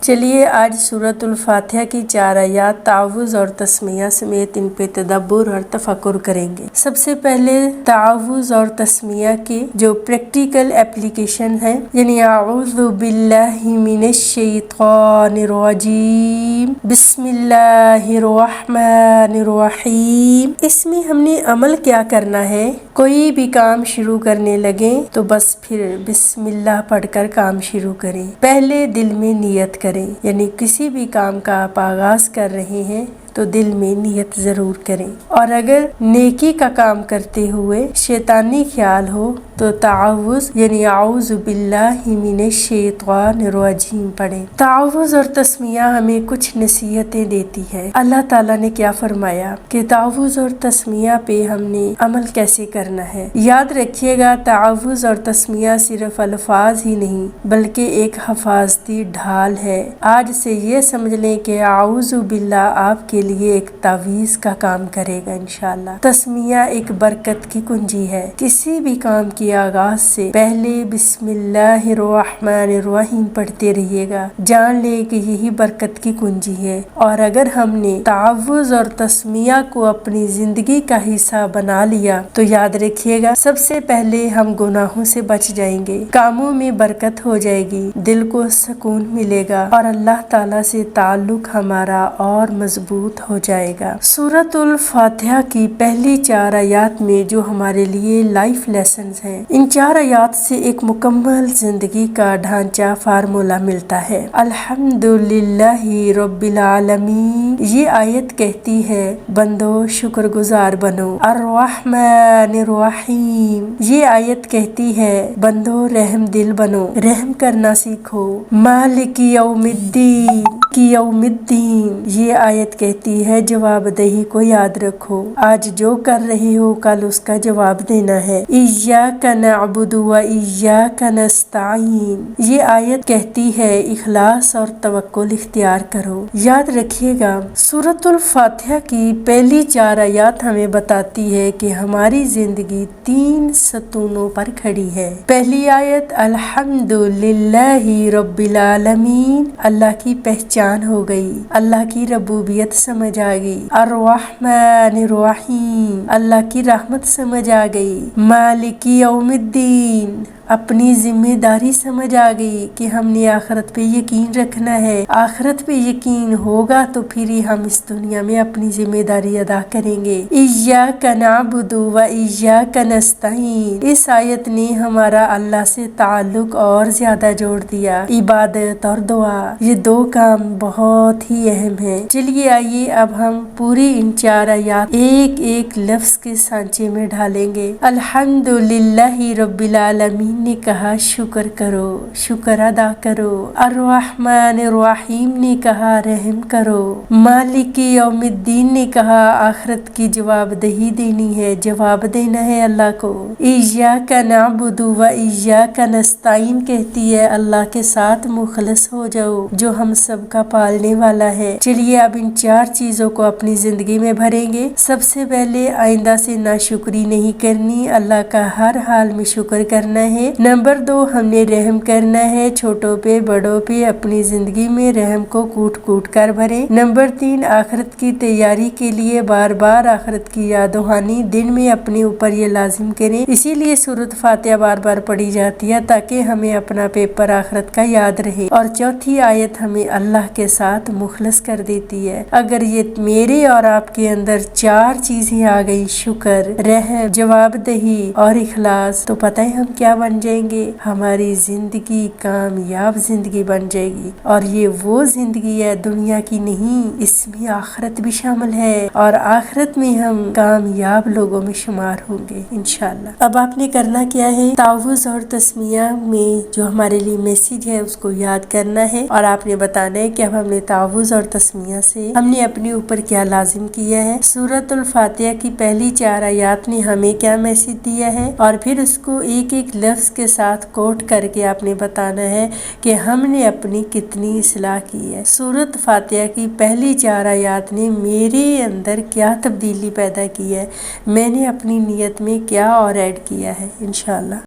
چلیے آج سورۃ الفاتحہ کی 4 آیات تعوذ اور تسمیہ سمیت ان پہ تدبر اور تفکر کریں گے۔ سب سے پہلے تعوذ اور تسمیہ کے جو پریکٹیکل اپلیکیشن ہے، یعنی اعوذ باللہ من الشیطان الرجیم، بسم اللہ الرحمن الرحیم۔ اس میں ہم نے عمل کیا کرنا ہے؟ کوئی بھی کام شروع کرنے لگیں تو بس پھر بسم اللہ پڑھ کر کام شروع کریں۔ پہلے دل میں نیت کریں، یعنی کسی بھی کام کا آپ آغاز کر رہے ہیں تو دل میں نیت ضرور کریں، اور اگر نیکی کا کام کرتے ہوئے شیطانی خیال ہو تو تعوذ یعنی اعوذ باللہ من الشیطان الرجیم پڑھیں۔ تعوذ اور تسمیہ ہمیں کچھ نصیحتیں دیتی ہے۔ اللہ تعالیٰ نے کیا فرمایا کہ تعوذ اور تسمیہ پہ ہم نے عمل کیسے کرنا ہے۔ یاد رکھیے گا، تعوذ اور تسمیہ صرف الفاظ ہی نہیں بلکہ ایک حفاظتی ڈھال ہے۔ آج سے یہ سمجھ لیں کہ اعوذ باللہ آپ کے لیے ایک تعویذ کا کام کرے گا انشاءاللہ۔ تسمیہ ایک برکت کی کنجی ہے۔ کسی بھی کام کی آغاز سے پہلے بسم اللہ الرحمن الرحیم پڑھتے رہیے گا، جان لے کہ یہی برکت کی کنجی ہے۔ اور اگر ہم نے تعوذ اور تسمیہ کو اپنی زندگی کا حصہ بنا لیا تو یاد رکھیے گا، سب سے پہلے ہم گناہوں سے بچ جائیں گے، کاموں میں برکت ہو جائے گی، دل کو سکون ملے گا اور اللہ تعالیٰ سے تعلق ہمارا اور مضبوط ہو جائے گا۔ سورۃ الفاتحہ کی پہلی 4 آیات میں جو ہمارے لیے لائف لیسنز ہیں، ان 4 آیات سے ایک مکمل زندگی کا ڈھانچہ فارمولہ ملتا ہے۔ الحمدللہ رب العالمین، یہ آیت کہتی ہے بندو شکر گزار بنو۔ الرحمن الرحیم، یہ آیت کہتی ہے بندو رحم دل بنو، رحم کرنا سیکھو۔ مالک یوم الدین یوم الدین، یہ آیت کہتی ہے جواب دہی کو یاد رکھو، آج جو کر رہے ہو کل اس کا جواب دینا ہے۔ ایاک نعبد و ایاک نستعین، یہ آیت کہتی ہے اخلاص اور توکل اختیار کرو۔ یاد رکھیے گا، سورۃ الفاتحہ کی پہلی 4 آیات ہمیں بتاتی ہے کہ ہماری زندگی 3 ستونوں پر کھڑی ہے۔ پہلی آیت الحمدللہ رب العالمین، اللہ کی پہچان ہو گئی، اللہ کی ربوبیت سمجھ آ گئی۔ الرحمن الرحیم، اللہ کی رحمت سمجھ آ گئی۔ مالک یوم الدین، اپنی ذمہ داری سمجھ آ گئی کہ ہم نے آخرت پہ یقین رکھنا ہے، آخرت پہ یقین ہوگا تو پھر ہی ہم اس دنیا میں اپنی ذمہ داری ادا کریں گے۔ ایاک نعبد و ایاک نستعین، اس آیت نے ہمارا اللہ سے تعلق اور زیادہ جوڑ دیا۔ عبادت اور دعا، یہ 2 کام بہت ہی اہم ہیں۔ چلیے آئیے اب ہم پوری ان 4 آیات ایک ایک لفظ کے سانچے میں ڈھالیں گے۔ الحمدللہ رب العالمین نے کہا شکر کرو، شکر ادا کرو۔ الرحمن الرحیم نے کہا رحم کرو۔ مالک یوم الدین نے کہا آخرت کی جواب دہی دینی ہے، جواب دینا ہے اللہ کو۔ ایاک نعبد و ایاک نستعین کہتی ہے اللہ کے ساتھ مخلص ہو جاؤ جو ہم سب کا پالنے والا ہے۔ چلیے اب ان 4 چیزوں کو اپنی زندگی میں بھریں گے۔ سب سے پہلے آئندہ سے ناشکری نہیں کرنی، اللہ کا ہر حال میں شکر کرنا ہے۔ نمبر 2، ہم نے رحم کرنا ہے، چھوٹوں پہ بڑوں پہ اپنی زندگی میں رحم کو کوٹ کوٹ کر بھریں۔ نمبر 3، آخرت کی تیاری کے لیے بار بار آخرت کی یاد دہانی دن میں اپنے اوپر یہ لازم کریں، اسی لیے سورۃ فاتحہ بار بار پڑھی جاتی ہے تاکہ ہمیں اپنا پیپر آخرت کا یاد رہے۔ اور چوتھی آیت ہمیں اللہ کے ساتھ مخلص کر دیتی ہے۔ اگر یہ میرے اور آپ کے اندر 4 چیزیں آ گئی، شکر، رحم، جواب دہی اور اخلاص، تو پتہ ہے ہم کیا بن جائیں گے؟ ہماری زندگی کامیاب زندگی بن جائے گی، اور یہ وہ زندگی ہے دنیا کی نہیں، اس میں آخرت بھی شامل ہے، اور آخرت میں ہم کامیاب لوگوں میں شمار ہوں گے انشاءاللہ۔ اب آپ نے کرنا کیا ہے؟ تعوذ اور تسمیہ میں جو ہمارے لیے میسیج ہے اس کو یاد کرنا ہے، اور آپ نے بتانا ہے کہ اب ہم نے تعوذ اور تسمیہ سے ہم نے اپنے اوپر کیا لازم کیا ہے۔ سورۃ الفاتحہ کی پہلی 4 آیات نے ہمیں کیا میسیج دیا ہے، اور پھر اس کو ایک ایک لفظ کے ساتھ کوٹ کر کے آپ نے بتانا ہے کہ ہم نے اپنی کتنی اصلاح کی ہے۔ سورۃ فاتحہ کی پہلی 4 آیات نے میرے اندر کیا تبدیلی پیدا کی ہے، میں نے اپنی نیت میں کیا اور ایڈ کیا ہے انشاءاللہ۔